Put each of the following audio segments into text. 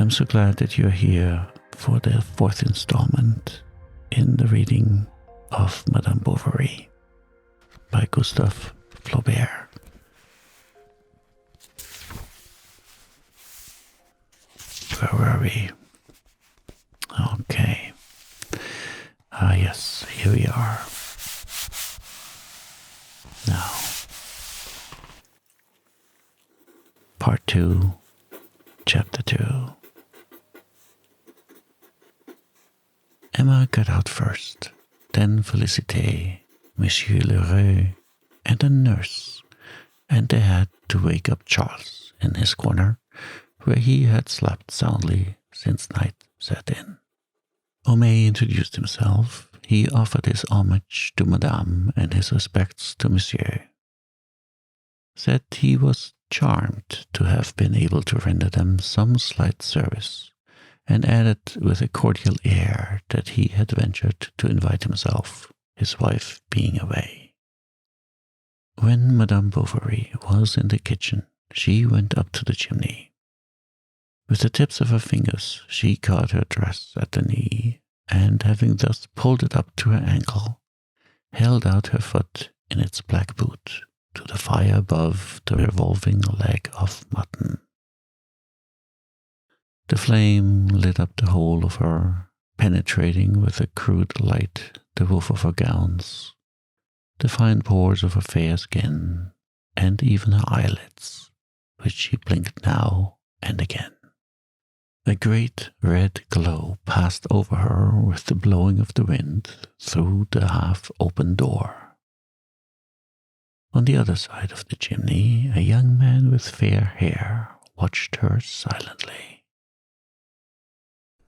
I'm so glad that you're here for the fourth installment in the reading of Madame Bovary by Gustave Flaubert. Where were we? Okay. Yes, here we are. Now, Part 2, Chapter 2. Emma got out first, then Félicité, Monsieur Lheureux, and a nurse, and they had to wake up Charles in his corner, where he had slept soundly since night set in. Homais introduced himself. He offered his homage to Madame and his respects to Monsieur. Said he was charmed to have been able to render them some slight service, and added with a cordial air that he had ventured to invite himself, his wife being away. When Madame Bovary was in the kitchen, she went up to the chimney. With the tips of her fingers, she caught her dress at the knee, and having thus pulled it up to her ankle, held out her foot in its black boot to the fire above the revolving leg of mutton. The flame lit up the whole of her, penetrating with a crude light the woof of her gowns, the fine pores of her fair skin, and even her eyelids, which she blinked now and again. A great red glow passed over her with the blowing of the wind through the half-open door. On the other side of the chimney, a young man with fair hair watched her silently.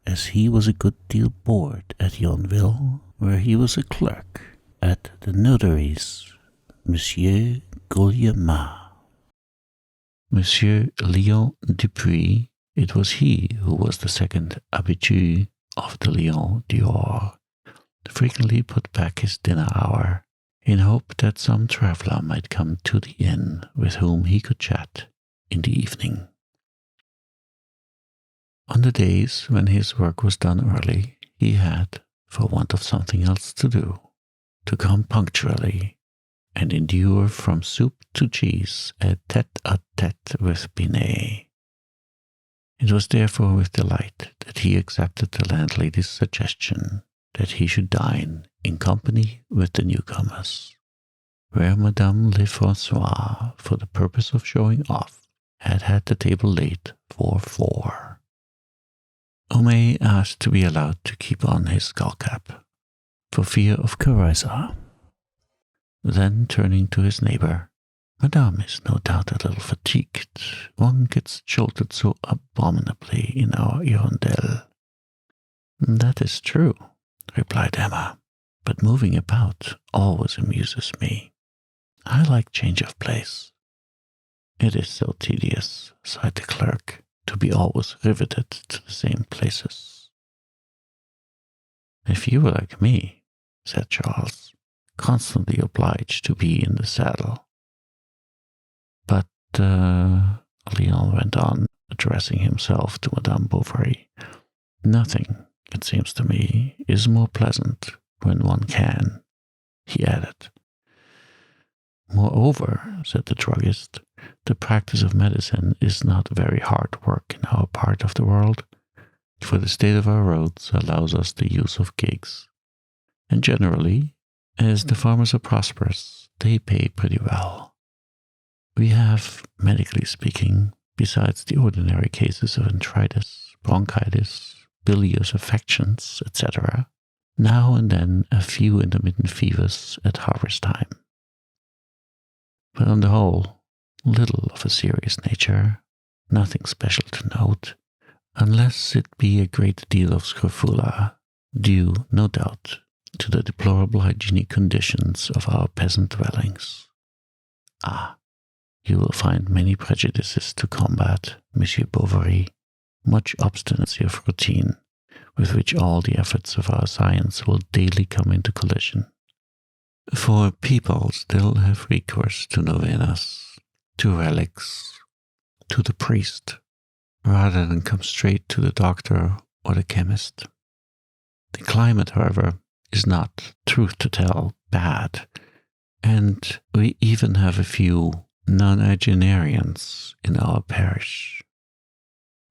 As he was a good deal bored at Yonville, where he was a clerk at the notary's, Monsieur Guillaumat. Monsieur Léon Dupuis, it was he who was the second habitué of the Lion d'Or, frequently put back his dinner hour in hope that some traveller might come to the inn with whom he could chat in the evening. On the days when his work was done early, he had, for want of something else to do, to come punctually and endure from soup to cheese a tête-à-tête with Binet. It was therefore with delight that he accepted the landlady's suggestion that he should dine in company with the newcomers, where Madame Lefrancois, for the purpose of showing off, had the table laid for 4. Homais asked to be allowed to keep on his skullcap, for fear of Carissa. Then, turning to his neighbor, Madame is no doubt a little fatigued. One gets jolted so abominably in our hirondelle. That is true, replied Emma, but moving about always amuses me. I like change of place. It is so tedious, sighed the clerk, to be always riveted to the same places. If you were like me, said Charles, constantly obliged to be in the saddle. But, Léon went on, addressing himself to Madame Bovary, nothing, it seems to me, is more pleasant when one can, he added. Moreover, said the druggist, the practice of medicine is not very hard work in our part of the world, for the state of our roads allows us the use of gigs, and generally, as the farmers are prosperous, they pay pretty well. We have, medically speaking, besides the ordinary cases of enteritis, bronchitis, bilious affections, etc., now and then a few intermittent fevers at harvest time. But on the whole, little of a serious nature, nothing special to note, unless it be a great deal of scrofula, due, no doubt, to the deplorable hygienic conditions of our peasant dwellings. Ah, you will find many prejudices to combat, Monsieur Bovary, much obstinacy of routine, with which all the efforts of our science will daily come into collision. For people still have recourse to novenas, to relics, to the priest, rather than come straight to the doctor or the chemist. The climate, however, is not, truth to tell, bad, and we even have a few nonagenarians in our parish.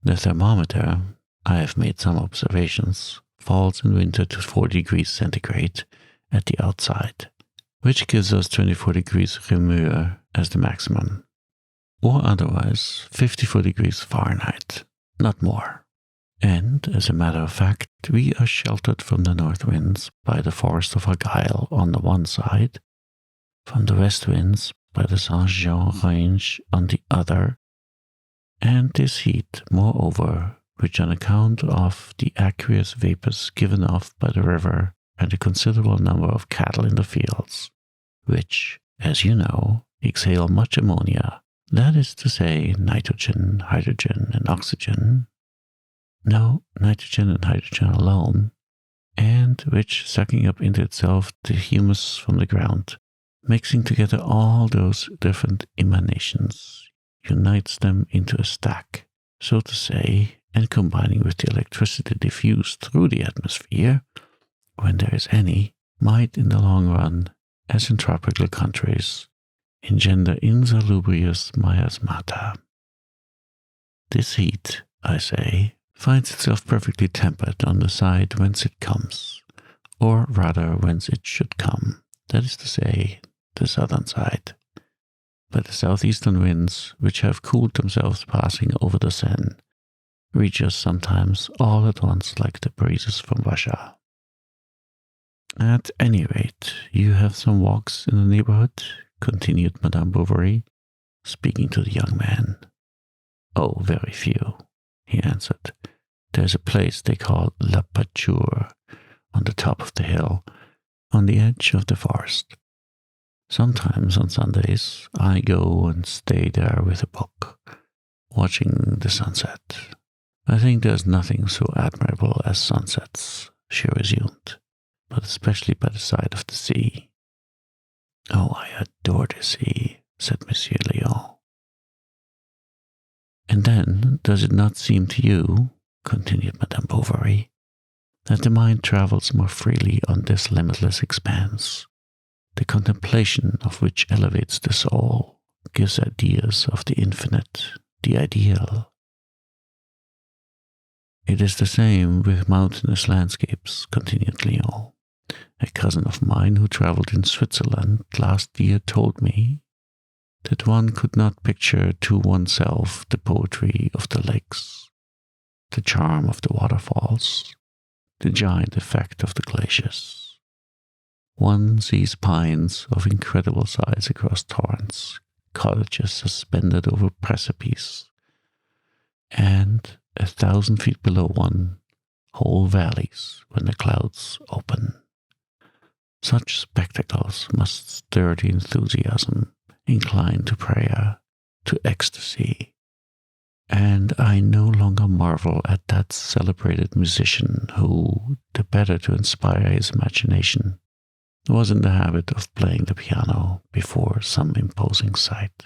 The thermometer, I have made some observations, falls in winter to 4 degrees centigrade at the outside, which gives us 24 degrees Reaumur as the maximum, or otherwise 54 degrees Fahrenheit, not more. And, as a matter of fact, we are sheltered from the north winds by the forest of Argyll on the one side, from the west winds by the Saint-Jean range on the other, and this heat, moreover, which on account of the aqueous vapors given off by the river and a considerable number of cattle in the fields, which, as you know, exhale much ammonia, that is to say, nitrogen, hydrogen, and oxygen, no, nitrogen and hydrogen alone, and which, sucking up into itself the humus from the ground, mixing together all those different emanations, unites them into a stack, so to say, and combining with the electricity diffused through the atmosphere, when there is any, might in the long run, as in tropical countries, engender insalubrious miasmata. This heat, I say, finds itself perfectly tempered on the side whence it comes, or rather whence it should come, that is to say, the southern side, by the southeastern winds, which have cooled themselves passing over the Seine, reach us sometimes all at once like the breezes from Russia. At any rate, you have some walks in the neighborhood, continued Madame Bovary, speaking to the young man. Oh, very few, he answered. There's a place they call La Pâture on the top of the hill, on the edge of the forest. Sometimes on Sundays I go and stay there with a book, watching the sunset. I think there's nothing so admirable as sunsets, she resumed, but especially by the side of the sea. Oh, I adore the sea, said Monsieur Léon. And then, does it not seem to you, continued Madame Bovary, that the mind travels more freely on this limitless expanse, the contemplation of which elevates the soul, gives ideas of the infinite, the ideal? It is the same with mountainous landscapes, continued Léon. A cousin of mine who traveled in Switzerland last year told me that one could not picture to oneself the poetry of the lakes, the charm of the waterfalls, the giant effect of the glaciers. One sees pines of incredible size across torrents, cottages suspended over precipices, and 1,000 feet below one, whole valleys when the clouds open. Such spectacles must stir the enthusiasm, incline to prayer, to ecstasy, and I no longer marvel at that celebrated musician who, the better to inspire his imagination, was in the habit of playing the piano before some imposing sight.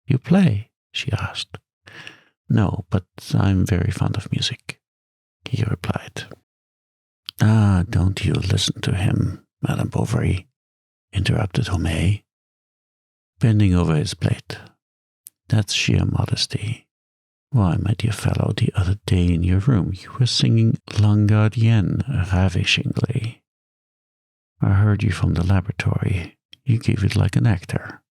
You play? She asked. No, but I'm very fond of music, he replied. Ah, don't you listen to him, Madame Bovary, interrupted Homais, bending over his plate. That's sheer modesty. Why, my dear fellow, the other day in your room you were singing Langardienne ravishingly. I heard you from the laboratory. You gave it like an actor.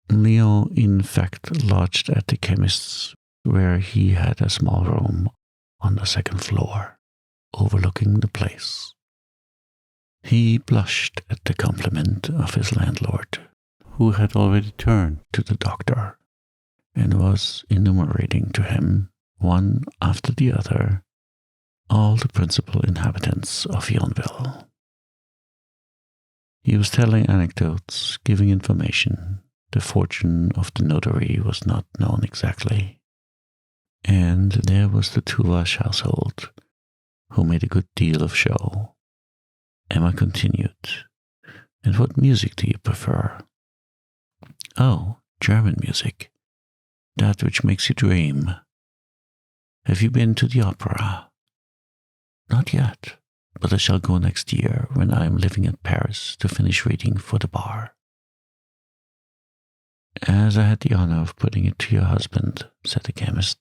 Léon, in fact, lodged at the chemist's, where he had a small room on the second floor, overlooking the place. He blushed at the compliment of his landlord, who had already turned to the doctor, and was enumerating to him, one after the other, all the principal inhabitants of Yonville. He was telling anecdotes, giving information. The fortune of the notary was not known exactly. And there was the Tuvache household, who made a good deal of show. Emma continued, And what music do you prefer? Oh, German music. That which makes you dream, Have you been to the opera? Not yet, but I shall go next year when I am living at Paris to finish reading for the bar. As I had the honor of putting it to your husband, said the chemist,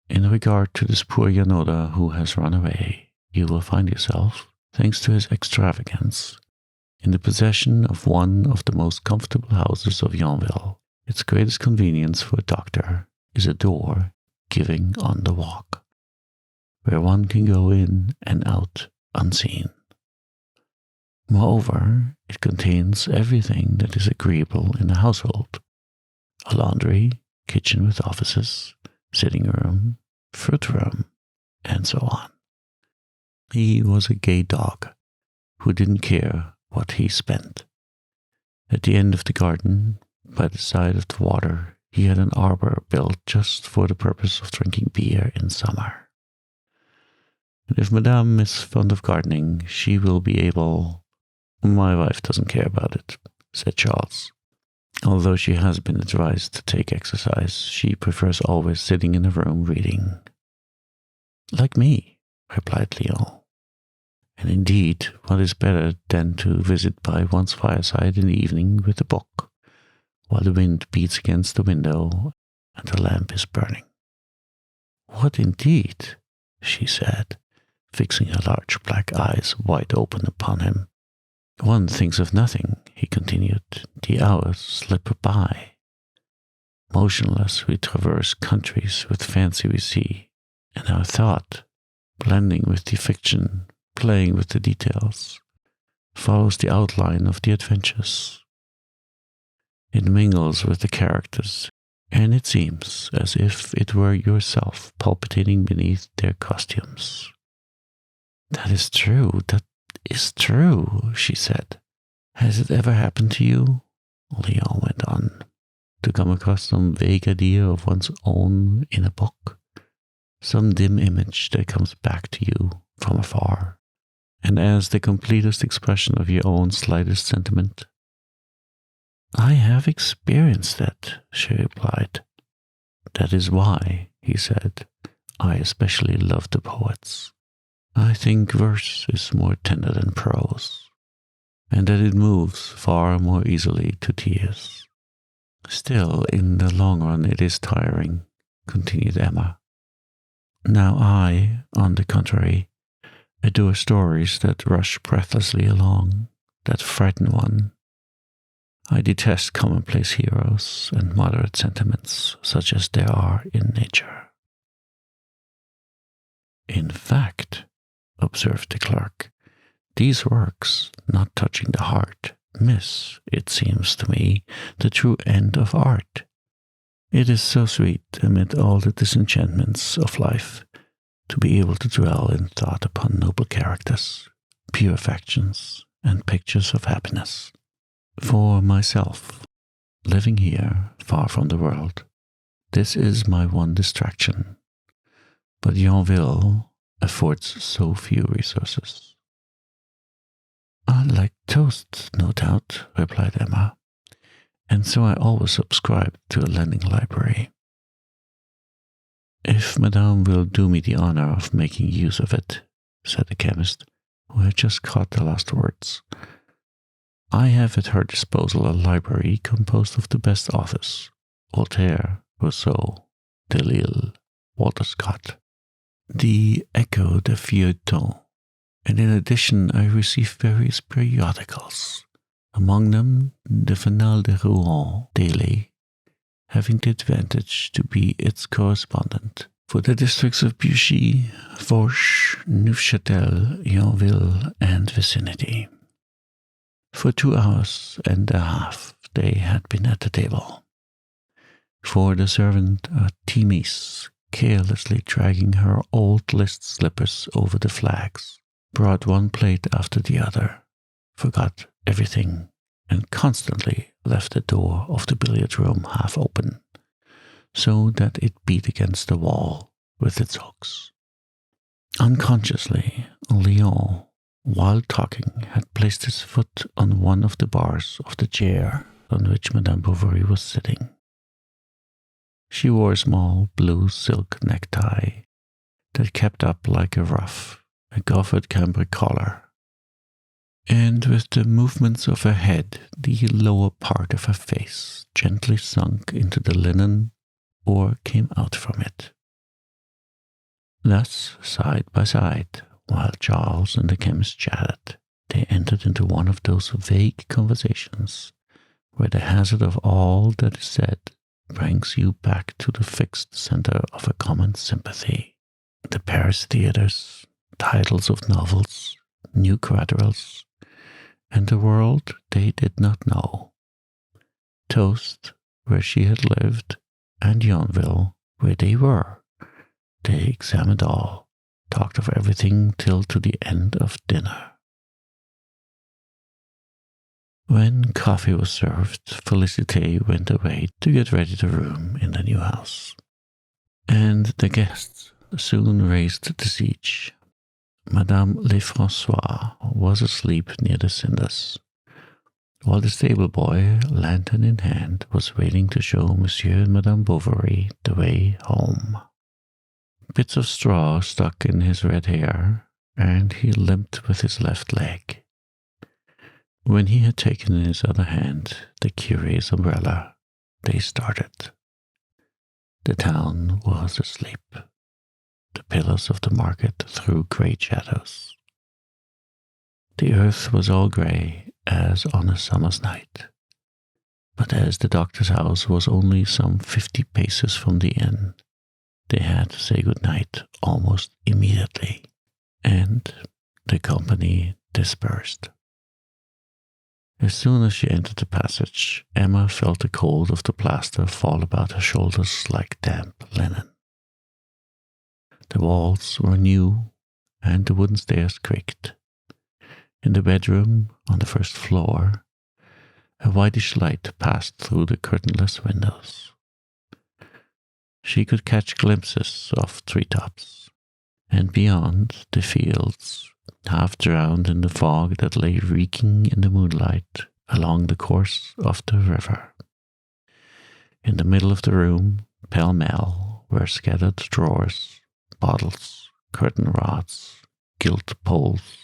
in regard to this poor Yanoda who has run away, you will find yourself, thanks to his extravagance, in the possession of one of the most comfortable houses of Yonville. Its greatest convenience for a doctor is a door giving on the walk, where one can go in and out unseen. Moreover, it contains everything that is agreeable in a household: a laundry, kitchen with offices, sitting room, fruit room, and so on. He was a gay dog who didn't care what he spent. At the end of the garden, by the side of the water, he had an arbor built just for the purpose of drinking beer in summer. And if Madame is fond of gardening, she will be able... My wife doesn't care about it, said Charles. Although she has been advised to take exercise, she prefers always sitting in a room reading. Like me, replied Léon. And indeed, what is better than to visit by one's fireside in the evening with a book, while the wind beats against the window and the lamp is burning? What indeed, she said, fixing her large black eyes wide open upon him. One thinks of nothing, he continued. The hours slip by. Motionless we traverse countries with fancy we see, and our thought, blending with the fiction, playing with the details, follows the outline of the adventures. It mingles with the characters, and it seems as if it were yourself palpitating beneath their costumes. That is true, she said. Has it ever happened to you, Léon went on, to come across some vague idea of one's own in a book? Some dim image that comes back to you from afar, and as the completest expression of your own slightest sentiment? I have experienced that, she replied. That is why, he said, I especially love the poets. I think verse is more tender than prose, and that it moves far more easily to tears. Still, in the long run it is tiring, continued Emma. Now I, on the contrary, adore stories that rush breathlessly along, that frighten one. I detest commonplace heroes and moderate sentiments such as there are in nature. In fact, observed the clerk, these works, not touching the heart, miss, it seems to me, the true end of art. It is so sweet, amid all the disenchantments of life, to be able to dwell in thought upon noble characters, pure affections, and pictures of happiness. For myself, living here, far from the world, this is my one distraction. But Yonville affords so few resources. I like toast, no doubt, replied Emma, and so I always subscribe to a lending library. If Madame will do me the honor of making use of it, said the chemist, who had just caught the last words, I have at her disposal a library composed of the best authors: Voltaire, Rousseau, Delille, Walter Scott, the Echo de Feuilleton, and in addition I receive various periodicals, among them the Fanal de Rouen daily, having the advantage to be its correspondent for the districts of Buchy, Fourche, Neufchâtel, Yonville, and vicinity. For 2 hours and a half they had been at the table. For the servant, Timis, carelessly dragging her old list slippers over the flags, brought one plate after the other, forgot everything, and constantly left the door of the billiard room half open, so that it beat against the wall with its hooks. Unconsciously, Léon, while talking, had placed his foot on one of the bars of the chair on which Madame Bovary was sitting. She wore a small blue silk necktie that kept up like a ruff, a goffered cambric collar, and with the movements of her head, the lower part of her face gently sunk into the linen or came out from it. Thus, side by side, while Charles and the chemist chatted, they entered into one of those vague conversations where the hazard of all that is said brings you back to the fixed center of a common sympathy. The Paris theatres, titles of novels, new collaterals, and the world they did not know. Toast, where she had lived, and Yonville, where they were. They examined all, talked of everything till to the end of dinner. When coffee was served, Félicité went away to get ready the room in the new house. And the guests soon raised the siege. Madame Lefrançois was asleep near the cinders, while the stable boy, lantern in hand, was waiting to show Monsieur and Madame Bovary the way home. Bits of straw stuck in his red hair, and he limped with his left leg. When he had taken in his other hand the curé's umbrella, they started. The town was asleep. The pillars of the market threw great shadows. The earth was all grey as on a summer's night. But as the doctor's house was only some 50 paces from the inn, they had to say good night almost immediately, and the company dispersed. As soon as she entered the passage, Emma felt the cold of the plaster fall about her shoulders like damp linen. The walls were new, and the wooden stairs creaked. In the bedroom, on the first floor, a whitish light passed through the curtainless windows. She could catch glimpses of treetops, and beyond, the fields, half drowned in the fog that lay reeking in the moonlight along the course of the river. In the middle of the room, pell-mell, were scattered drawers, bottles, curtain rods, gilt poles,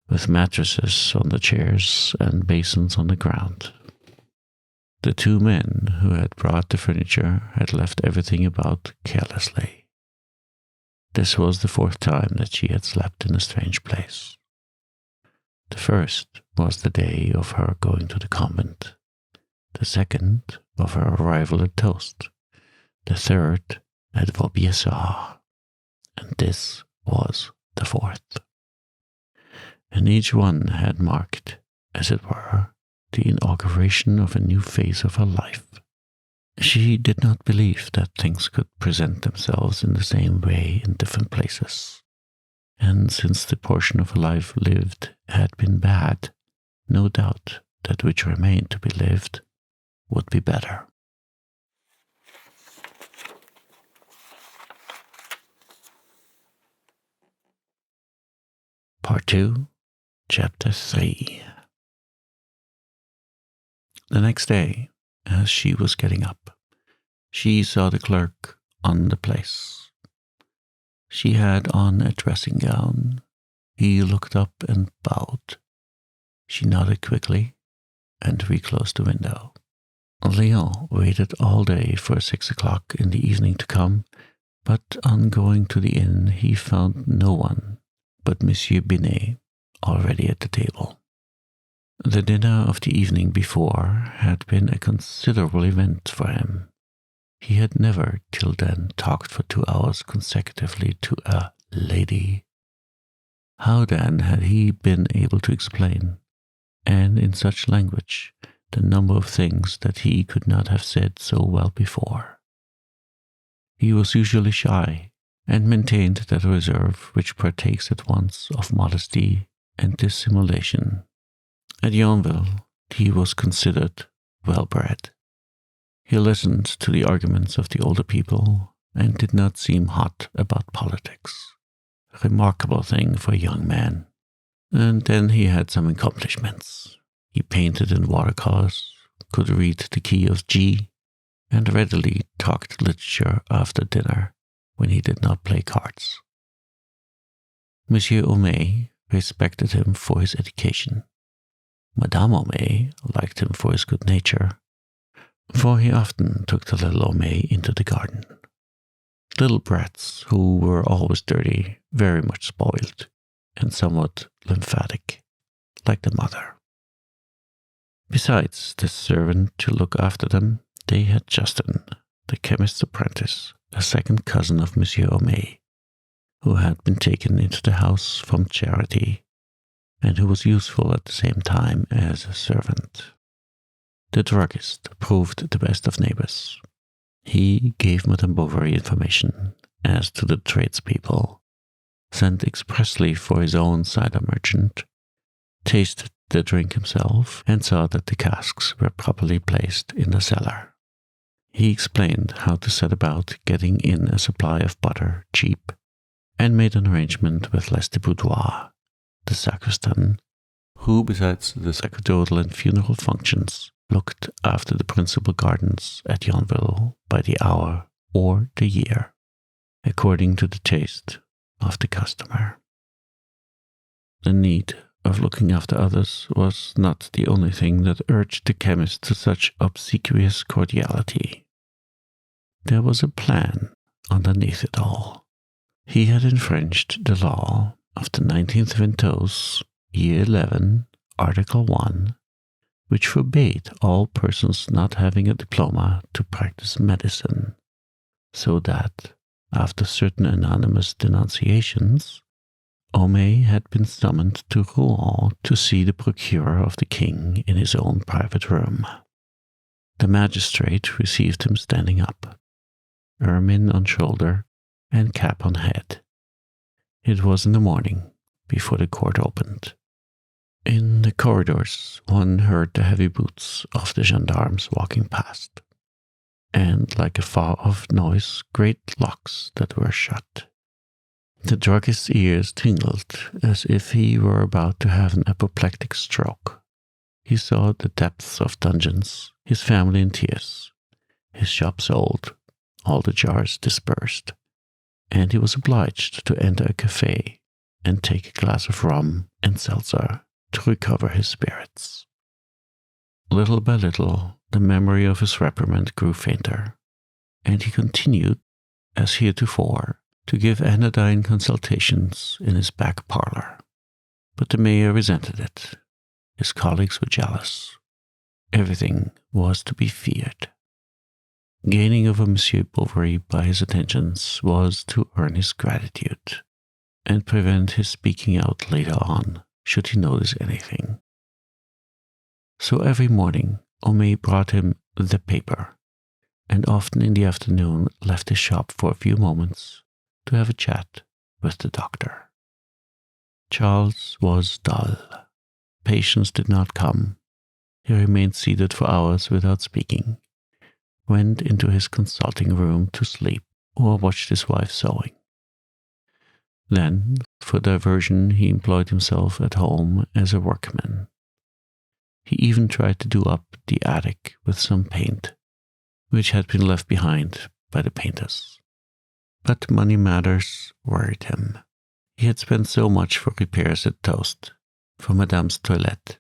with mattresses on the chairs and basins on the ground. The two men who had brought the furniture had left everything about carelessly. This was the fourth time that she had slept in a strange place. The first was the day of her going to the convent, the second of her arrival at Toast, the third at Vaubyessard, and this was the fourth. And each one had marked, as it were, the inauguration of a new phase of her life. She did not believe that things could present themselves in the same way in different places, and since the portion of her life lived had been bad, no doubt that which remained to be lived would be better. Part 2, Chapter 3. The next day, as she was getting up, she saw the clerk on the place. She had on a dressing gown. He looked up and bowed. She nodded quickly and reclosed the window. Léon waited all day for 6 o'clock in the evening to come, but on going to the inn he found no one but Monsieur Binet already at the table. The dinner of the evening before had been a considerable event for him. He had never till then talked for 2 hours consecutively to a lady. How then had he been able to explain, and in such language, the number of things that he could not have said so well before? He was usually shy, and maintained that reserve which partakes at once of modesty and dissimulation. At Yonville, he was considered well-bred. He listened to the arguments of the older people and did not seem hot about politics. A remarkable thing for a young man. And then he had some accomplishments. He painted in watercolors, could read the key of G, and readily talked literature after dinner when he did not play cards. Monsieur Homais respected him for his education. Madame Homais liked him for his good nature, for he often took the little Homais into the garden. Little brats who were always dirty, very much spoiled, and somewhat lymphatic, like the mother. Besides the servant to look after them, they had Justin, the chemist's apprentice, a second cousin of Monsieur Homais, who had been taken into the house from charity, and who was useful at the same time as a servant. The druggist proved the best of neighbors. He gave Madame Bovary information as to the tradespeople, sent expressly for his own cider merchant, tasted the drink himself, and saw that the casks were properly placed in the cellar. He explained how to set about getting in a supply of butter cheap, and made an arrangement with Lestiboudois, the sacristan, who, besides the sacerdotal and funeral functions, looked after the principal gardens at Yonville by the hour or the year, according to the taste of the customer. The need of looking after others was not the only thing that urged the chemist to such obsequious cordiality. There was a plan underneath it all. He had infringed the law of the 19th Ventose, Year 11, Article 1, which forbade all persons not having a diploma to practice medicine, so that, after certain anonymous denunciations, Homais had been summoned to Rouen to see the procurer of the king in his own private room. The magistrate received him standing up, ermine on shoulder and cap on head. It was in the morning, before the court opened. In the corridors, one heard the heavy boots of the gendarmes walking past, and like a far-off noise, great locks that were shut. The druggist's ears tingled as if he were about to have an apoplectic stroke. He saw the depths of dungeons, his family in tears, his shop sold, all the jars dispersed, and he was obliged to enter a café and take a glass of rum and seltzer to recover his spirits. Little by little, the memory of his reprimand grew fainter, and he continued, as heretofore, to give anodyne consultations in his back parlor. But the mayor resented it. His colleagues were jealous. Everything was to be feared. Gaining over Monsieur Bovary by his attentions was to earn his gratitude, and prevent his speaking out later on, should he notice anything. So every morning, Homais brought him the paper, and often in the afternoon left his shop for a few moments to have a chat with the doctor. Charles was dull. Patients did not come. He remained seated for hours without speaking, went into his consulting room to sleep, or watched his wife sewing. Then, for diversion, he employed himself at home as a workman. He even tried to do up the attic with some paint, which had been left behind by the painters. But money matters worried him. He had spent so much for repairs at Toast, for Madame's toilette,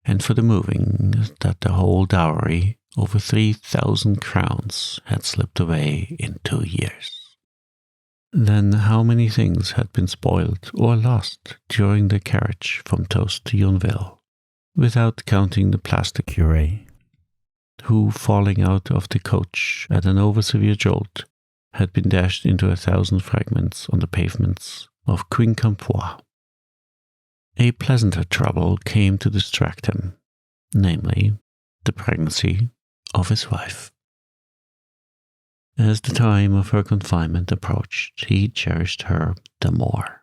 and for the moving, that the whole dowry, over 3,000 crowns, had slipped away in 2 years. Then how many things had been spoiled or lost during the carriage from Toast to Yonville, without counting the plaster curé, who, falling out of the coach at an over-severe jolt, had been dashed into 1,000 fragments on the pavements of Quincampoix. A pleasanter trouble came to distract him, namely, the pregnancy of his wife. As the time of her confinement approached, he cherished her the more.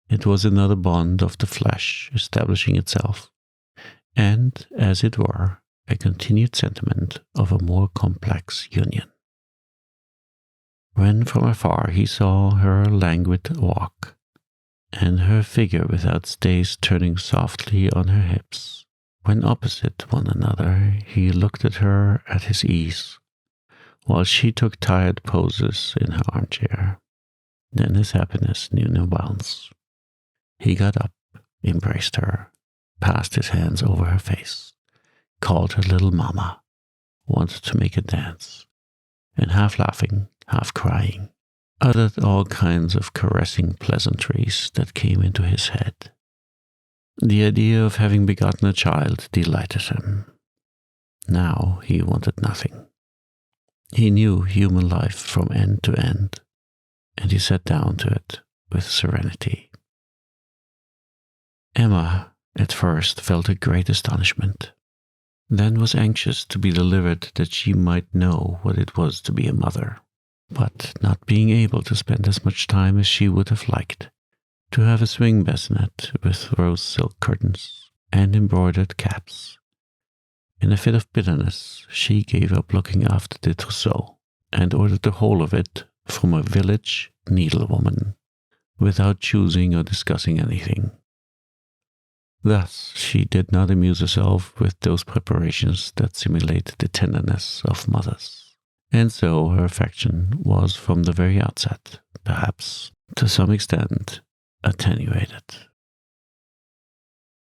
It was another bond of the flesh establishing itself, and, as it were, a continued sentiment of a more complex union. When from afar he saw her languid walk, and her figure without stays turning softly on her hips, when opposite one another he looked at her at his ease, while she took tired poses in her armchair. Then his happiness knew no bounds. He got up, embraced her, passed his hands over her face, called her little mama, wanted to make her dance, and half laughing, half crying, uttered all kinds of caressing pleasantries that came into his head. The idea of having begotten a child delighted him. Now he wanted nothing. He knew human life from end to end, and he sat down to it with serenity. Emma at first felt a great astonishment, then was anxious to be delivered that she might know what it was to be a mother, but not being able to spend as much time as she would have liked, to have a swing bassinet with rose silk curtains and embroidered caps. In a fit of bitterness, she gave up looking after the trousseau and ordered the whole of it from a village needlewoman, without choosing or discussing anything. Thus, she did not amuse herself with those preparations that simulate the tenderness of mothers. And so her affection was from the very outset, perhaps, to some extent, attenuated.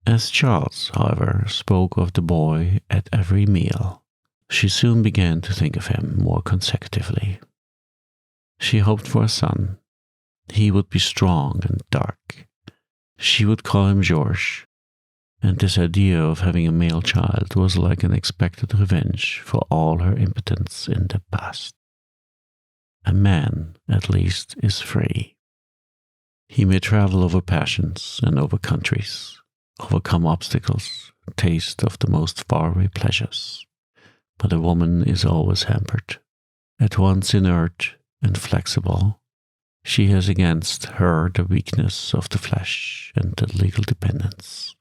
As Charles, however, spoke of the boy at every meal, she soon began to think of him more consecutively. She hoped for a son. He would be strong and dark. She would call him Georges, and this idea of having a male child was like an expected revenge for all her impotence in the past. A man, at least, is free. He may travel over passions and over countries, overcome obstacles, taste of the most faraway pleasures. But a woman is always hampered. At once inert and flexible, she has against her the weakness of the flesh and the legal dependence.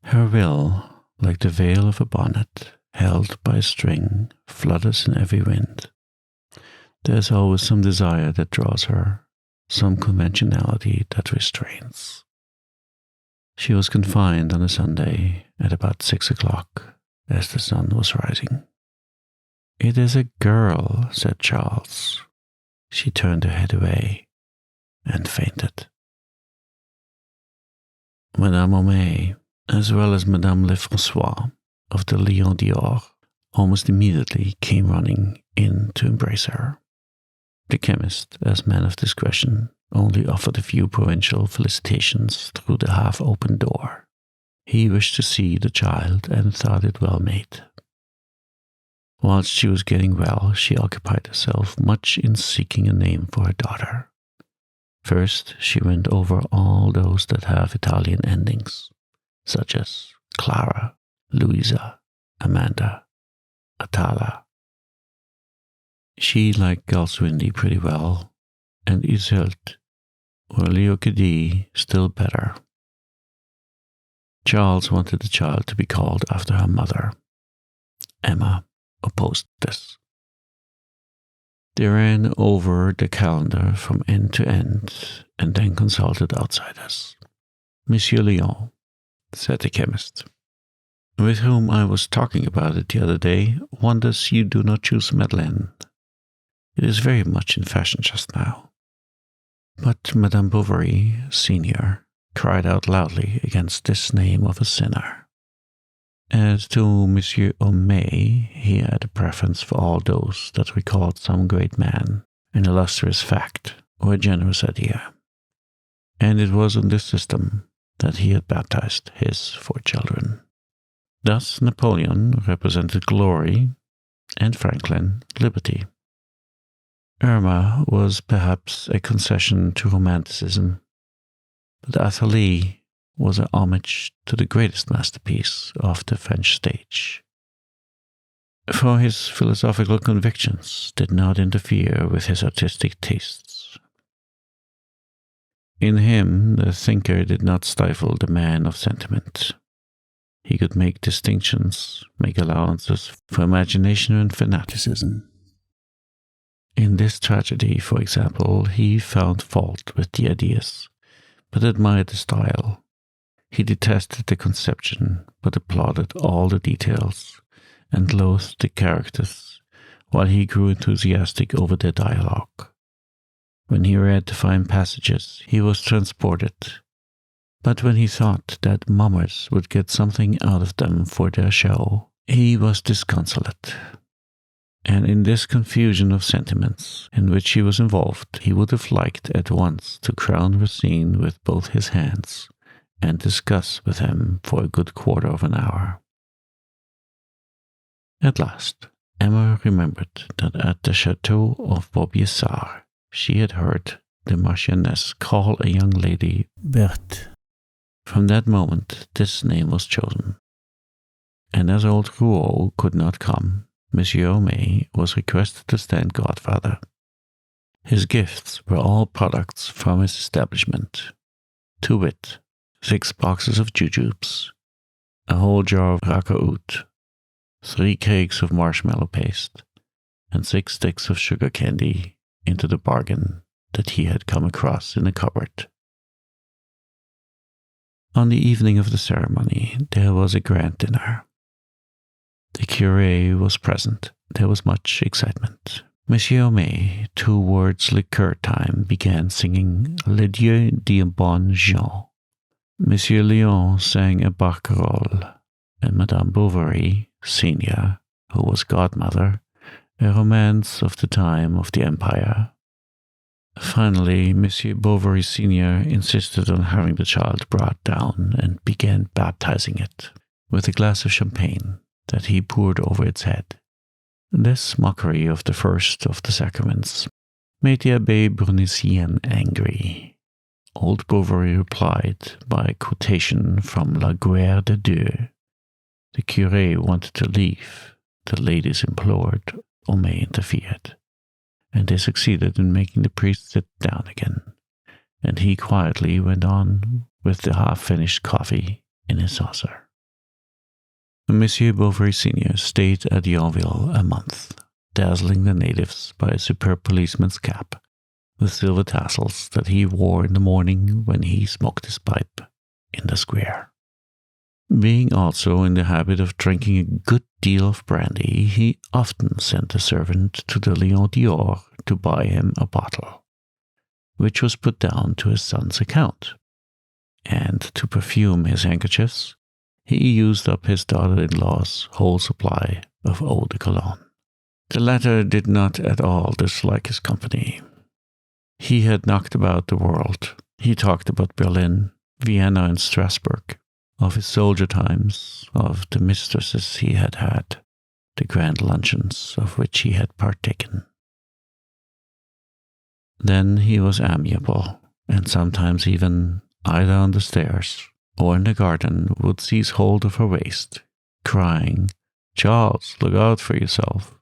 Her will, like the veil of a bonnet, held by a string, flutters in every wind. There is always some desire that draws her, some conventionality that restrains. She was confined on a Sunday at about 6 o'clock, as the sun was rising. "It is a girl," said Charles. She turned her head away and fainted. Madame Homais, as well as Madame Lefrançois of the Lion d'Or, almost immediately came running in to embrace her. The chemist, as man of discretion, only offered a few provincial felicitations through the half-open door. He wished to see the child and thought it well made. Whilst she was getting well, she occupied herself much in seeking a name for her daughter. First, she went over all those that have Italian endings, such as Clara, Louisa, Amanda, Atala. She liked Galswindy pretty well, and Iseult, or Leocadie still better. Charles wanted the child to be called after her mother. Emma opposed this. They ran over the calendar from end to end and then consulted outsiders. "Monsieur Léon," said the chemist, "with whom I was talking about it the other day, wonders you do not choose Madeleine. It is very much in fashion just now." But Madame Bovary, senior, cried out loudly against this name of a sinner. As to Monsieur Homais, he had a preference for all those that recalled some great man, an illustrious fact, or a generous idea. And it was on this system that he had baptized his 4 children. Thus Napoleon represented glory, and Franklin liberty. Irma was perhaps a concession to romanticism, but Athalie was a homage to the greatest masterpiece of the French stage. For his philosophical convictions did not interfere with his artistic tastes. In him, the thinker did not stifle the man of sentiment. He could make distinctions, make allowances for imagination and fanaticism. In this tragedy, for example, he found fault with the ideas, but admired the style. He detested the conception, but applauded all the details, and loathed the characters, while he grew enthusiastic over their dialogue. When he read the fine passages, he was transported. But when he thought that mummers would get something out of them for their show, he was disconsolate. And in this confusion of sentiments in which he was involved, he would have liked at once to crown Racine with both his hands and discuss with him for a good quarter of an hour. At last, Emma remembered that at the chateau of Vaubyessard she had heard the Marchioness call a young lady Berthe. From that moment this name was chosen. And as old Rouault could not come, Monsieur Homais was requested to stand godfather. His gifts were all products from his establishment, to wit, 6 boxes of jujubes, a whole jar of ragout, 3 cakes of marshmallow paste, and 6 sticks of sugar candy into the bargain that he had come across in a cupboard. On the evening of the ceremony, there was a grand dinner. The curé was present. There was much excitement. Monsieur Homais, towards liqueur time, began singing Le Dieu d'un bon Jean. Monsieur Léon sang a barcarolle, and Madame Bovary, senior, who was godmother, a romance of the time of the Empire. Finally, Monsieur Bovary senior insisted on having the child brought down and began baptizing it with a glass of champagne that he poured over its head. This mockery of the first of the sacraments made the Abbé Bournisien angry. Old Bovary replied by a quotation from La Guerre de Dieu. The curé wanted to leave. The ladies implored. Homais interfered, and they succeeded in making the priest sit down again, and he quietly went on with the half-finished coffee in his saucer. Monsieur Bovary Senior stayed at Yonville a month, dazzling the natives by a superb policeman's cap with silver tassels that he wore in the morning when he smoked his pipe in the square. Being also in the habit of drinking a good deal of brandy, he often sent a servant to the Lion d'Or to buy him a bottle, which was put down to his son's account. And to perfume his handkerchiefs, he used up his daughter-in-law's whole supply of eau de cologne. The latter did not at all dislike his company. He had knocked about the world. He talked about Berlin, Vienna, and Strasbourg, of his soldier times, of the mistresses he had had, the grand luncheons of which he had partaken. Then he was amiable, and sometimes even, either on the stairs or in the garden, would seize hold of her waist, crying, "Charles, look out for yourself."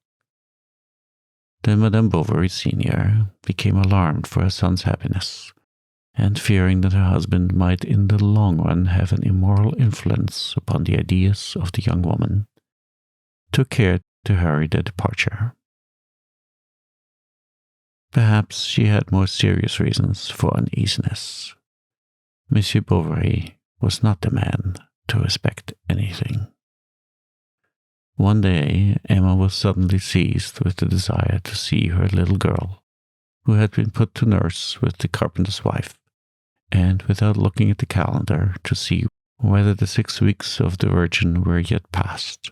Then Madame Bovary Senior became alarmed for her son's happiness, and fearing that her husband might in the long run have an immoral influence upon the ideas of the young woman, took care to hurry their departure. Perhaps she had more serious reasons for uneasiness. Monsieur Bovary was not the man to respect anything. One day, Emma was suddenly seized with the desire to see her little girl, who had been put to nurse with the carpenter's wife, and without looking at the calendar to see whether the 6 weeks of the Virgin were yet past,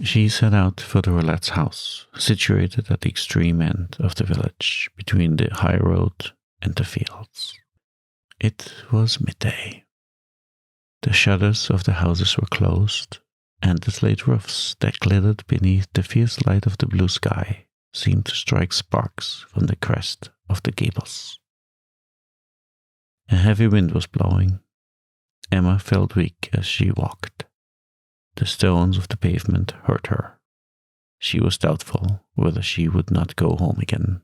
she set out for the Roulette's house, situated at the extreme end of the village, between the high road and the fields. It was midday. The shutters of the houses were closed, and the slate roofs that glittered beneath the fierce light of the blue sky seemed to strike sparks from the crest of the gables. A heavy wind was blowing. Emma felt weak as she walked. The stones of the pavement hurt her. She was doubtful whether she would not go home again,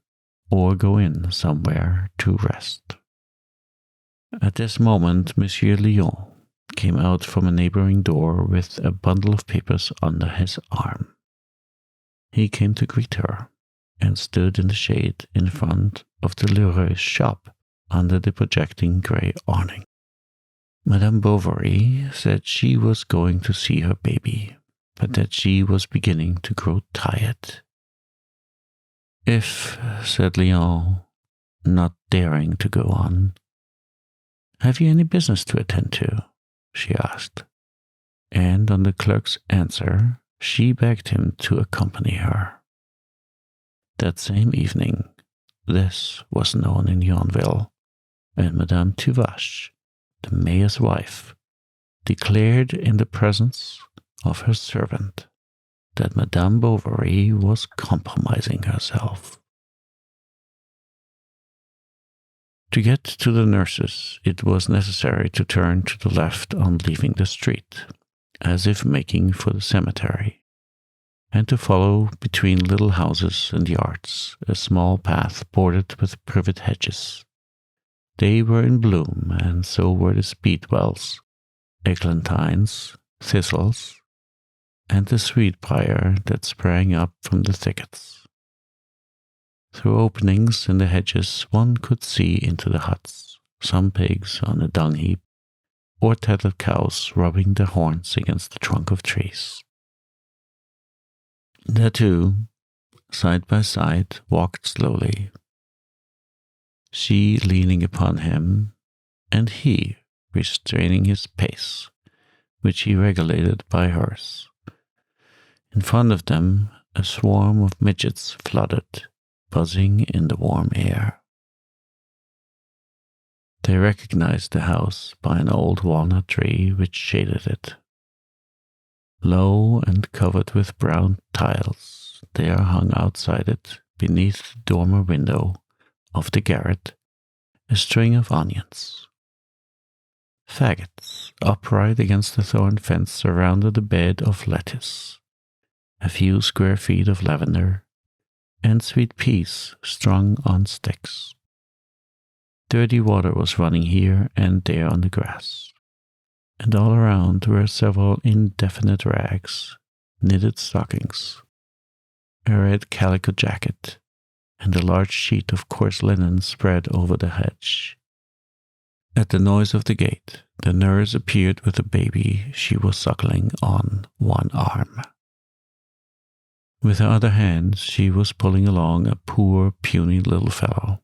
or go in somewhere to rest. At this moment, Monsieur Léon came out from a neighboring door with a bundle of papers under his arm. He came to greet her, and stood in the shade in front of the Lheureux's shop under the projecting grey awning. Madame Bovary said she was going to see her baby, but that she was beginning to grow tired. If, said Léon, not daring to go on. Have you any business to attend to? She asked. And on the clerk's answer, she begged him to accompany her. That same evening, this was known in Yonville, and Madame Tuvache, the mayor's wife, declared in the presence of her servant that Madame Bovary was compromising herself. To get to the nurses, it was necessary to turn to the left on leaving the street, as if making for the cemetery, and to follow between little houses and yards a small path bordered with privet hedges. They were in bloom, and so were the speedwells, eglantines, thistles, and the sweetbrier that sprang up from the thickets. Through openings in the hedges one could see into the huts, some pigs on a dung heap, or tethered cows rubbing their horns against the trunk of trees. The two, side by side, walked slowly, she leaning upon him, and he restraining his pace, which he regulated by hers. In front of them, a swarm of midgets fluttered, buzzing in the warm air. They recognized the house by an old walnut tree which shaded it. Low and covered with brown tiles, there hung outside it, beneath the dormer window of the garret, a string of onions. Faggots, upright against the thorn fence, surrounded a bed of lettuce, a few square feet of lavender, and sweet peas strung on sticks. Dirty water was running here and there on the grass, and all around were several indefinite rags, knitted stockings, a red calico jacket, and a large sheet of coarse linen spread over the hedge. At the noise of the gate, the nurse appeared with a baby she was suckling on one arm. With her other hand, she was pulling along a poor, puny little fellow,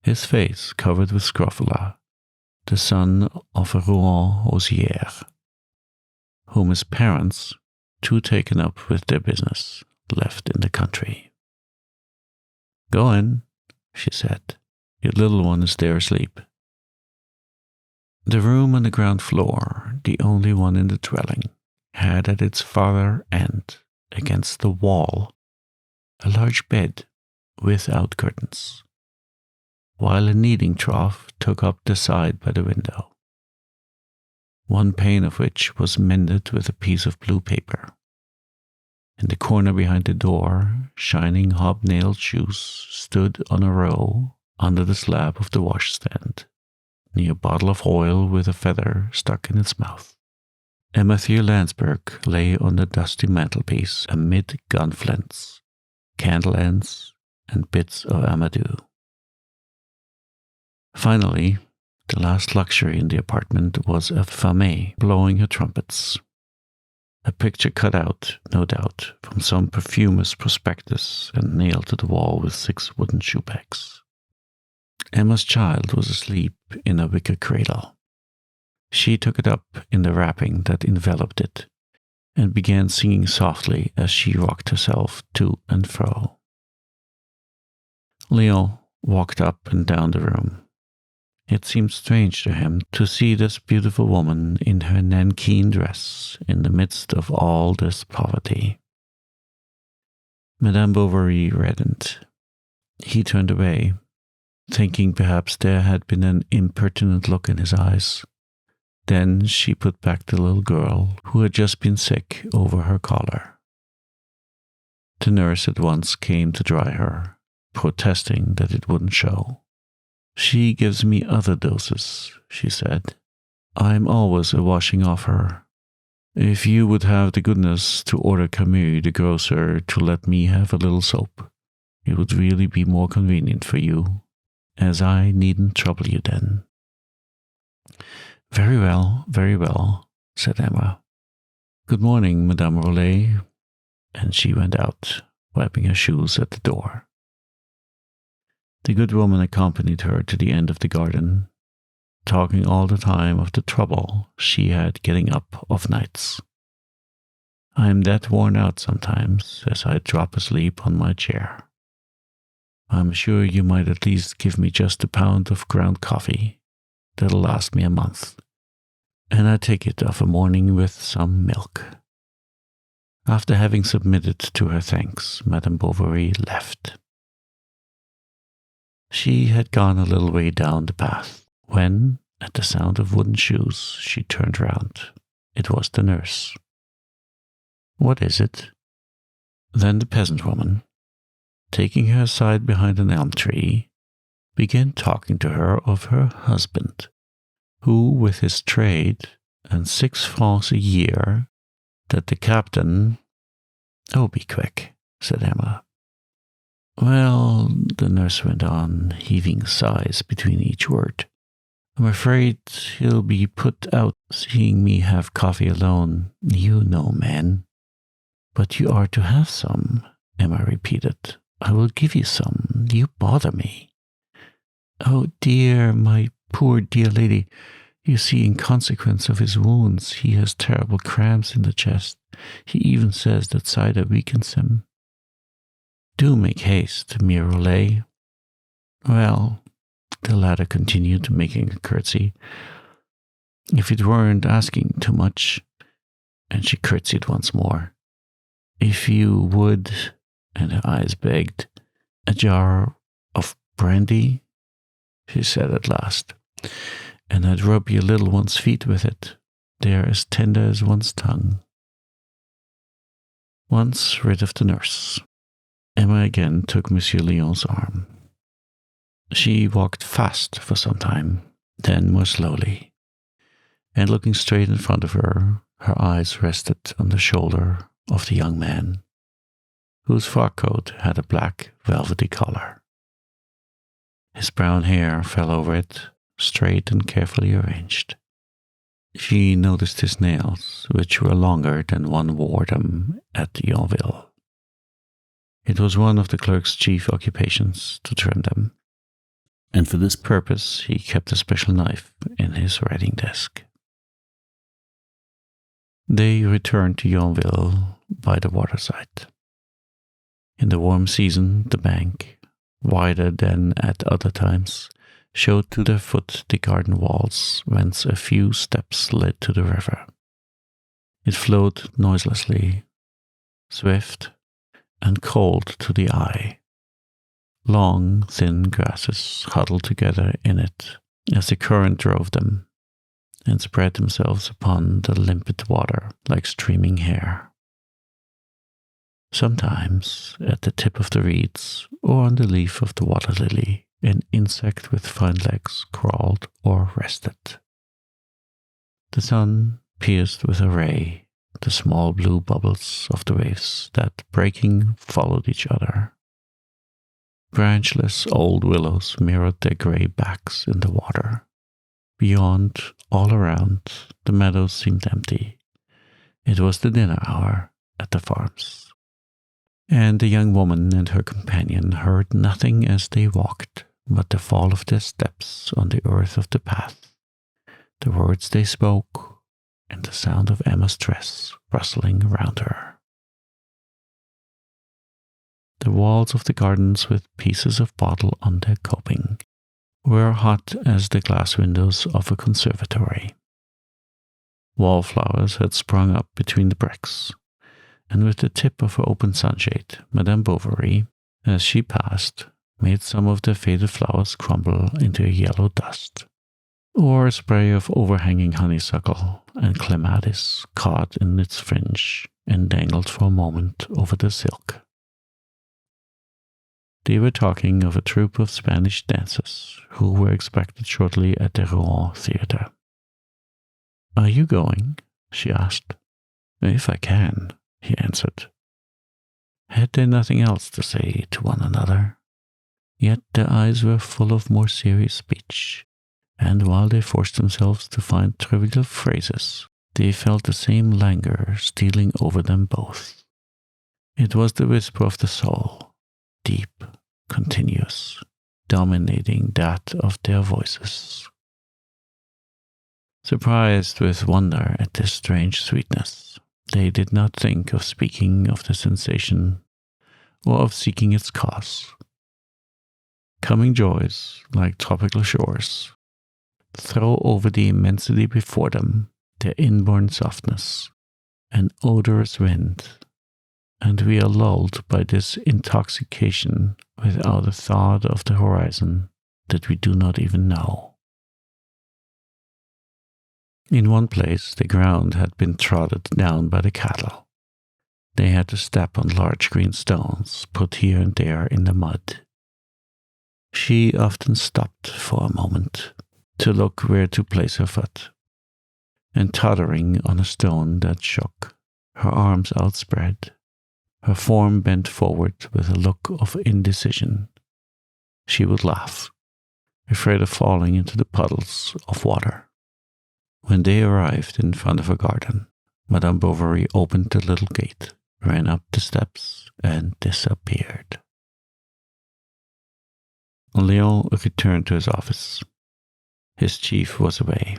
his face covered with scrofula, the son of a Rouen hosier, whom his parents, too taken up with their business, left in the country. Go in, she said. Your little one is there asleep. The room on the ground floor, the only one in the dwelling, had at its farther end, against the wall, a large bed without curtains, while a kneading trough took up the side by the window, one pane of which was mended with a piece of blue paper. In the corner behind the door, shining hobnailed shoes stood on a row under the slab of the washstand, near a bottle of oil with a feather stuck in its mouth. A Mathieu Landsberg lay on the dusty mantelpiece amid gunflints, candle ends, and bits of amadou. Finally, the last luxury in the apartment was a femme blowing her trumpets. A picture cut out, no doubt, from some perfumer's prospectus and nailed to the wall with 6 wooden shoe pegs. Emma's child was asleep in a wicker cradle. She took it up in the wrapping that enveloped it, and began singing softly as she rocked herself to and fro. Léon walked up and down the room. It seemed strange to him to see this beautiful woman in her nankeen dress in the midst of all this poverty. Madame Bovary reddened. He turned away, thinking perhaps there had been an impertinent look in his eyes. Then she put back the little girl, who had just been sick, over her collar. The nurse at once came to dry her, protesting that it wouldn't show. She gives me other doses, she said. I'm always a-washing off her. If you would have the goodness to order Camus, the grocer, to let me have a little soap, it would really be more convenient for you, as I needn't trouble you then. Very well, said Emma. Good morning, Madame Rollet. And she went out, wiping her shoes at the door. The good woman accompanied her to the end of the garden, talking all the time of the trouble she had getting up of nights. I am that worn out sometimes as I drop asleep on my chair. I'm sure you might at least give me just a pound of ground coffee. That'll last me a month. And I take it of a morning with some milk. After having submitted to her thanks, Madame Bovary left. She had gone a little way down the path when, at the sound of wooden shoes, she turned round. It was the nurse. What is it? Then the peasant woman, taking her aside behind an elm tree, began talking to her of her husband, who, with his trade and 6 francs a year, that the captain— "Oh, be quick," said Emma. "Well," the nurse went on, heaving sighs between each word, "I'm afraid he'll be put out seeing me have coffee alone. You know, man." "But you are to have some," Emma repeated. "I will give you some. You bother me." "Oh dear, my poor dear lady. You see, in consequence of his wounds, he has terrible cramps in the chest. He even says that cider weakens him." "Do make haste, Mirelet." "Well," the latter continued, making a curtsy, "if it weren't asking too much," and she curtsied once more, "if you would," and her eyes begged, "a jar of brandy," she said at last, "and I'd rub your little one's feet with it. They're as tender as one's tongue." Once rid of the nurse, Emma again took Monsieur Lyon's arm. She walked fast for some time, then more slowly, and looking straight in front of her, her eyes rested on the shoulder of the young man, whose frock coat had a black velvety collar. His brown hair fell over it, straight and carefully arranged. She noticed his nails, which were longer than one wore them at Yonville. It was one of the clerk's chief occupations to trim them, and for this purpose he kept a special knife in his writing desk. They returned to Yonville by the waterside. In the warm season, the bank, wider than at other times, showed to their foot the garden walls, whence a few steps led to the river. It flowed noiselessly, swift, and cold to the eye. Long, thin grasses huddled together in it as the current drove them, and spread themselves upon the limpid water like streaming hair. Sometimes, at the tip of the reeds or on the leaf of the water lily, an insect with fine legs crawled or rested. The sun pierced with a ray the small blue bubbles of the waves that, breaking, followed each other. Branchless old willows mirrored their grey backs in the water. Beyond, all around, the meadows seemed empty. It was the dinner hour at the farms. And the young woman and her companion heard nothing as they walked but the fall of their steps on the earth of the path, the words they spoke, and the sound of Emma's dress rustling around her. The walls of the gardens with pieces of bottle on their coping were hot as the glass windows of a conservatory. Wallflowers had sprung up between the bricks, and with the tip of her open sunshade, Madame Bovary, as she passed, made some of the faded flowers crumble into a yellow dust, or a spray of overhanging honeysuckle and clematis caught in its fringe and dangled for a moment over the silk. They were talking of a troupe of Spanish dancers who were expected shortly at the Rouen theatre. "Are you going?" she asked. "If I can," he answered. Had they nothing else to say to one another? Yet their eyes were full of more serious speech, and while they forced themselves to find trivial phrases, they felt the same languor stealing over them both. It was the whisper of the soul, deep, continuous, dominating that of their voices. Surprised with wonder at this strange sweetness, they did not think of speaking of the sensation or of seeking its cause. Coming joys, like tropical shores, throw over the immensity before them their inborn softness, an odorous wind, and we are lulled by this intoxication without a thought of the horizon that we do not even know. In one place, the ground had been trodden down by the cattle. They had to step on large green stones put here and there in the mud. She often stopped for a moment to look where to place her foot, and tottering on a stone that shook, her arms outspread, her form bent forward with a look of indecision, she would laugh, afraid of falling into the puddles of water. When they arrived in front of her garden, Madame Bovary opened the little gate, ran up the steps, and disappeared. Léon returned to his office. His chief was away.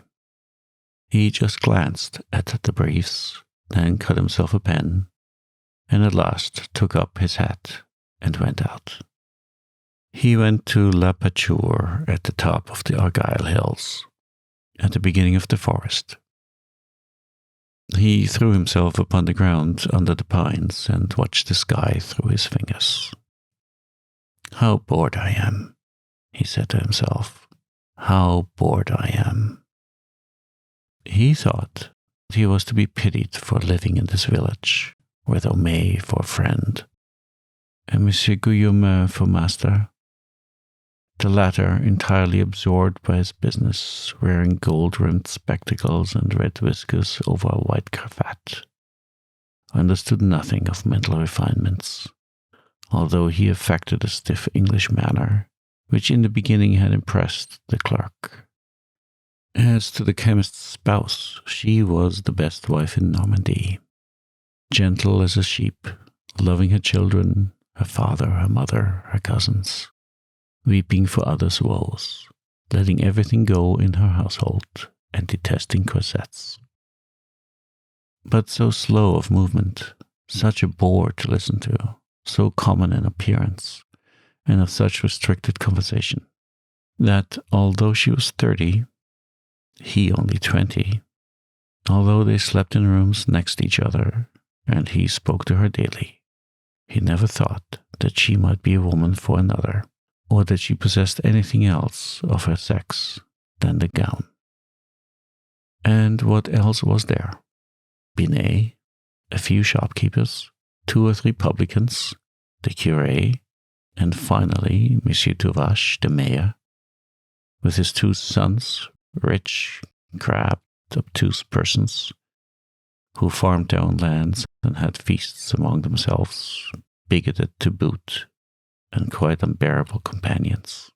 He just glanced at the briefs, then cut himself a pen, and at last took up his hat and went out. He went to La Pâture at the top of the Argyle Hills, at the beginning of the forest. He threw himself upon the ground under the pines and watched the sky through his fingers. "How bored I am," he said to himself. "How bored I am." He thought that he was to be pitied for living in this village, with Homais for a friend, and Monsieur Guillaume for master. The latter, entirely absorbed by his business, wearing gold-rimmed spectacles and red whiskers over a white cravat, understood nothing of mental refinements, although he affected a stiff English manner, which in the beginning had impressed the clerk. As to the chemist's spouse, she was the best wife in Normandy, gentle as a sheep, loving her children, her father, her mother, her cousins, weeping for others' woes, letting everything go in her household, and detesting corsets. But so slow of movement, such a bore to listen to, so common in appearance, and of such restricted conversation, that although she was 30, he only 20, although they slept in rooms next each other, and he spoke to her daily, he never thought that she might be a woman for another, or that she possessed anything else of her sex than the gown. And what else was there? Binet, a few shopkeepers, 2 or 3 publicans, the curé, and finally Monsieur Tuvache, the mayor, with his 2 sons, rich, crabbed, obtuse persons, who farmed their own lands and had feasts among themselves, bigoted to boot, and quite unbearable companions.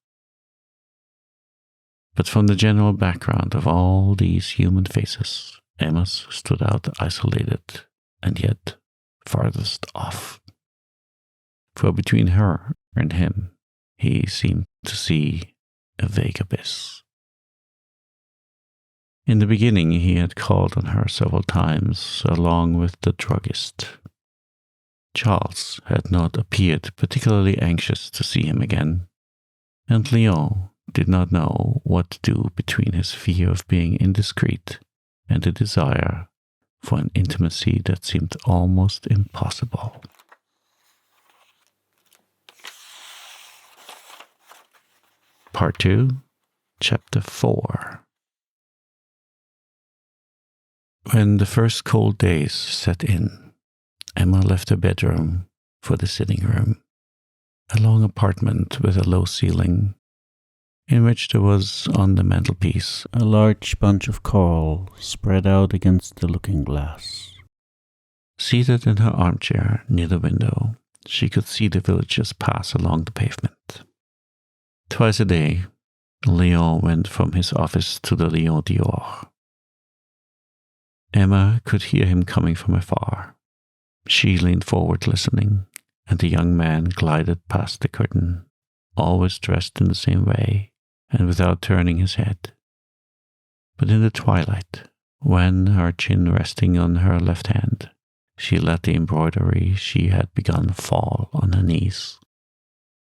But from the general background of all these human faces, Emma's stood out isolated and yet farthest off. For between her and him, he seemed to see a vague abyss. In the beginning, he had called on her several times, along with the druggist. Charles had not appeared particularly anxious to see him again, and Léon did not know what to do between his fear of being indiscreet and a desire for an intimacy that seemed almost impossible. Part 2, Chapter 4. When the first cold days set in, Emma left her bedroom for the sitting room, a long apartment with a low ceiling, in which there was on the mantelpiece a large bunch of coral spread out against the looking-glass. Seated in her armchair near the window, she could see the villagers pass along the pavement. Twice a day, Léon went from his office to the Lion d'Or. Emma could hear him coming from afar. She leaned forward listening, and the young man glided past the curtain, always dressed in the same way and without turning his head. But in the twilight, when, her chin resting on her left hand, she let the embroidery she had begun fall on her knees,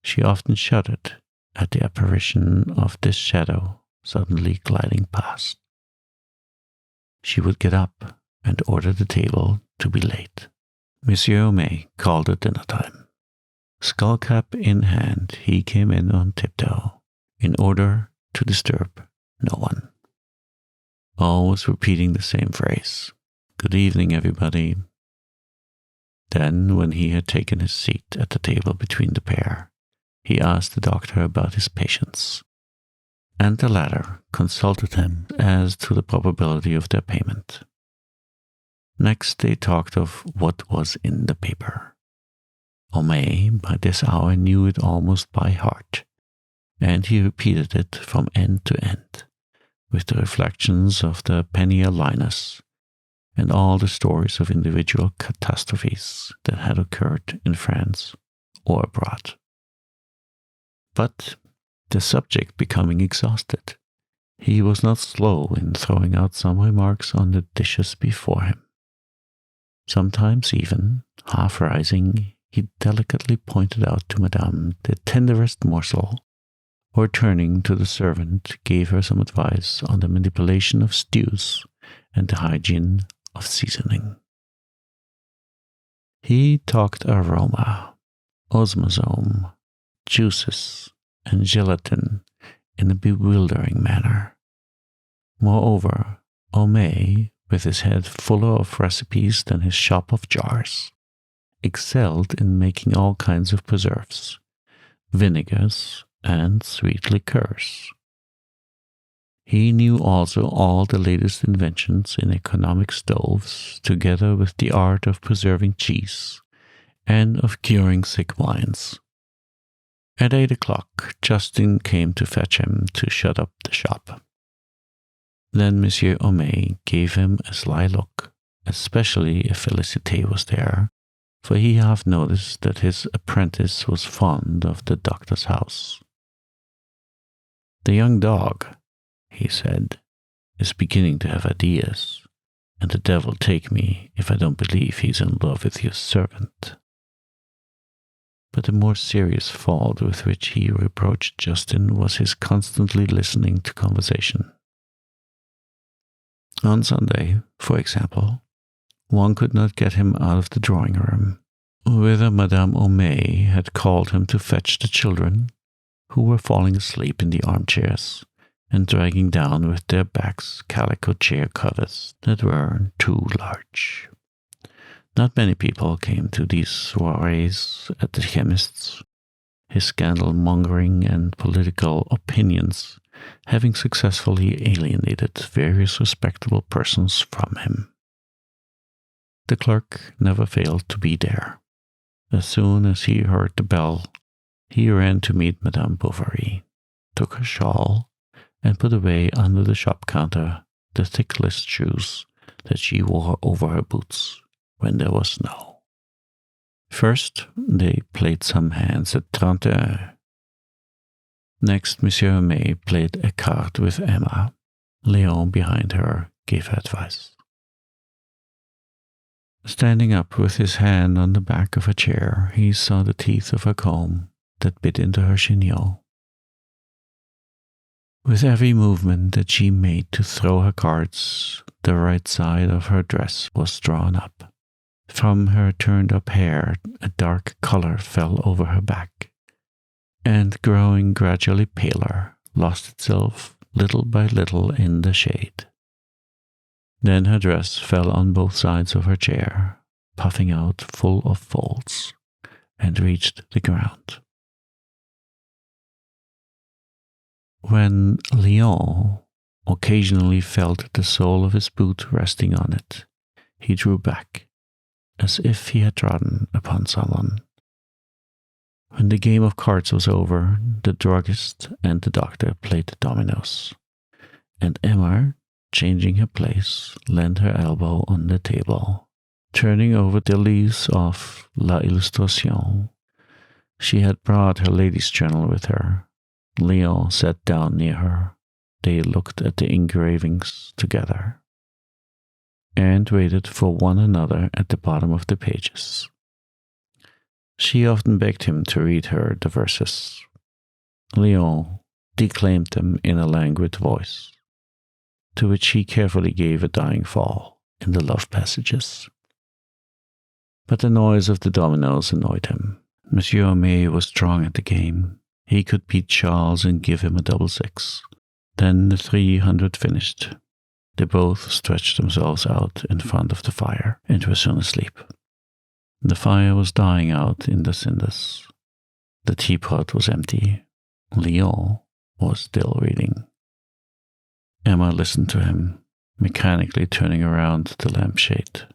she often shuddered at the apparition of this shadow suddenly gliding past. She would get up and order the table to be laid. Monsieur Homais called it dinner time. Skullcap in hand, he came in on tiptoe, in order to disturb no one. Always repeating the same phrase, "Good evening, everybody." Then, when he had taken his seat at the table between the pair, he asked the doctor about his patients, and the latter consulted him as to the probability of their payment. Next they talked of what was in the paper. Homais by this hour knew it almost by heart, and he repeated it from end to end, with the reflections of the penny liners and all the stories of individual catastrophes that had occurred in France or abroad. But, the subject becoming exhausted, he was not slow in throwing out some remarks on the dishes before him. Sometimes even, half rising, he delicately pointed out to Madame the tenderest morsel, or turning to the servant, gave her some advice on the manipulation of stews and the hygiene of seasoning. He talked aroma, osmosome, juices, and gelatin in a bewildering manner. Moreover, Homais, with his head fuller of recipes than his shop of jars, excelled in making all kinds of preserves, vinegars, and sweet liqueurs. He knew also all the latest inventions in economic stoves, together with the art of preserving cheese and of curing sick wines. At 8 o'clock, Justin came to fetch him to shut up the shop. Then Monsieur Homais gave him a sly look, especially if Félicité was there, for he half noticed that his apprentice was fond of the doctor's house. "The young dog," he said, "is beginning to have ideas, and the devil take me if I don't believe he's in love with your servant." But the more serious fault with which he reproached Justin was his constantly listening to conversation. On Sunday, for example, one could not get him out of the drawing room, whither Madame Homais had called him to fetch the children, who were falling asleep in the armchairs and dragging down with their backs calico chair covers that were too large. Not many people came to these soirees at the chemist's, his scandal-mongering and political opinions having successfully alienated various respectable persons from him. The clerk never failed to be there. As soon as he heard the bell, he ran to meet Madame Bovary, took her shawl, and put away under the shop counter the thick list shoes that she wore over her boots when there was snow. First, they played some hands at 31. Next, Monsieur Homais played écarté with Emma. Léon, behind her, gave advice. Standing up with his hand on the back of a chair, he saw the teeth of her comb that bit into her chignon. With every movement that she made to throw her cards, the right side of her dress was drawn up. From her turned-up hair, a dark color fell over her back, and growing gradually paler, lost itself little by little in the shade. Then her dress fell on both sides of her chair, puffing out full of folds, and reached the ground. When Léon occasionally felt the sole of his boot resting on it, he drew back, as if he had trodden upon someone. When the game of cards was over, the druggist and the doctor played dominoes, and Emma, changing her place, leaned her elbow on the table. Turning over the leaves of La Illustration, She had brought her lady's journal with her. Leon sat down near her. They looked at the engravings together and waited for one another at the bottom of the pages. She often begged him to read her the verses. Leon declaimed them in a languid voice, to which he carefully gave a dying fall in the love passages. But the noise of the dominoes annoyed him. Monsieur Homais was strong at the game. He could beat Charles and give him a double six. Then the 300 finished. They both stretched themselves out in front of the fire and were soon asleep. The fire was dying out in the cinders. The teapot was empty. Leon was still reading. Emma listened to him, mechanically turning around the lampshade,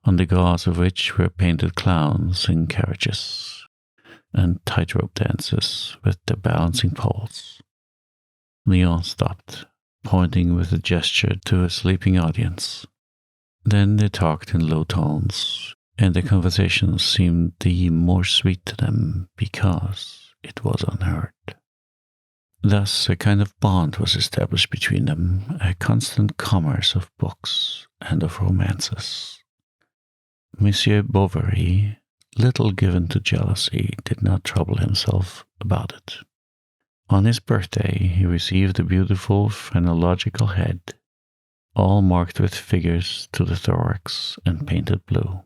on the gauze of which were painted clowns in carriages and tightrope dances with their balancing poles. Leon stopped, pointing with a gesture to a sleeping audience. Then they talked in low tones, and their conversation seemed the more sweet to them because it was unheard. Thus a kind of bond was established between them, a constant commerce of books and of romances. Monsieur Bovary, little given to jealousy, did not trouble himself about it. On his birthday he received a beautiful phrenological head, all marked with figures to the thorax and painted blue.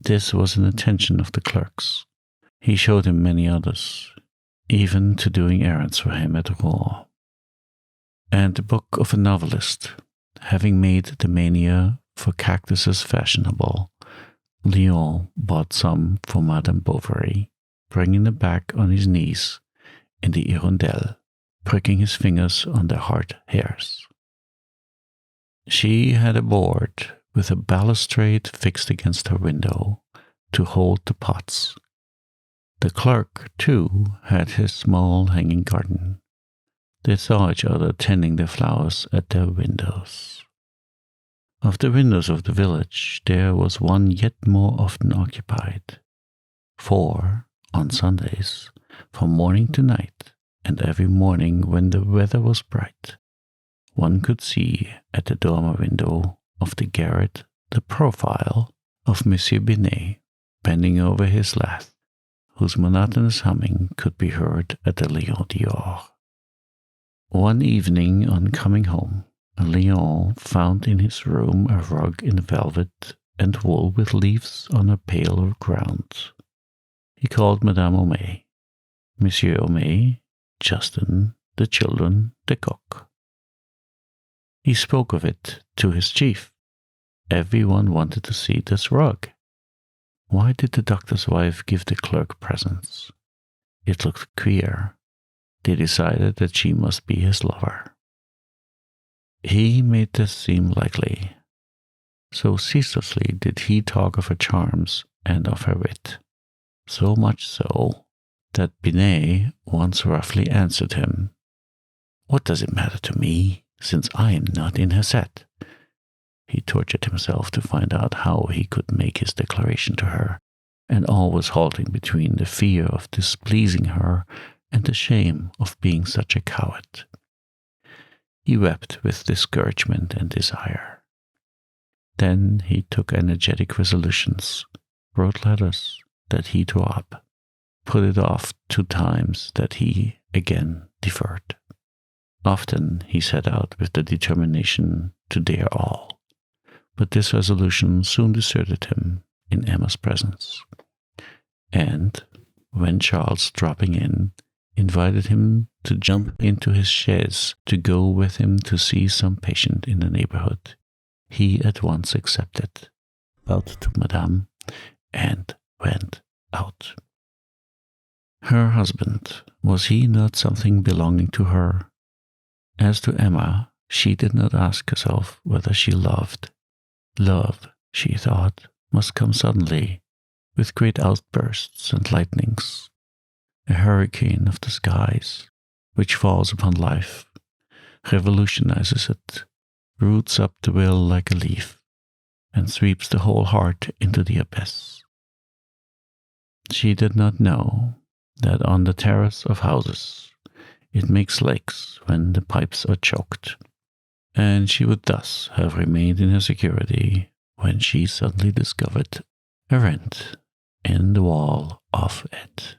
This was an attention of the clerk's. He showed him many others, even to doing errands for him at Rouen. And the book of a novelist, having made the mania for cactuses fashionable, Leon bought some for Madame Bovary, bringing them back on his knees in the hirondelle, pricking his fingers on their hard hairs. She had a board with a balustrade fixed against her window to hold the pots. The clerk, too, had his small hanging garden. They saw each other tending the flowers at their windows. Of the windows of the village, there was one yet more often occupied, for, on Sundays, from morning to night, and every morning when the weather was bright, one could see at the dormer window of the garret the profile of Monsieur Binet bending over his lathe, whose monotonous humming could be heard at the Lion d'Or. One evening on coming home, Leon found in his room a rug in velvet and wool with leaves on a paler ground. He called Madame Homais, Monsieur Homais, Justin, the children, the cook. He spoke of it to his chief. Everyone wanted to see this rug. Why did the doctor's wife give the clerk presents? It looked queer. They decided that she must be his lover. He made this seem likely. So ceaselessly did he talk of her charms and of her wit, so much so that Binet once roughly answered him, "What does it matter to me, since I am not in her set?" He tortured himself to find out how he could make his declaration to her, and always halting between the fear of displeasing her and the shame of being such a coward. He wept with discouragement and desire. Then he took energetic resolutions, wrote letters that he tore up, put it off 2 times that he again deferred. Often he set out with the determination to dare all. But this resolution soon deserted him in Emma's presence. And when Charles, dropping in, invited him to jump into his chaise to go with him to see some patient in the neighborhood, he at once accepted, bowed to Madame, and went out. Her husband, was he not something belonging to her? As to Emma, she did not ask herself whether she loved. Love, she thought, must come suddenly, with great outbursts and lightnings, a hurricane of the skies, which falls upon life, revolutionizes it, roots up the will like a leaf, and sweeps the whole heart into the abyss. She did not know that on the terrace of houses it makes lakes when the pipes are choked, and she would thus have remained in her security when she suddenly discovered a rent in the wall of it.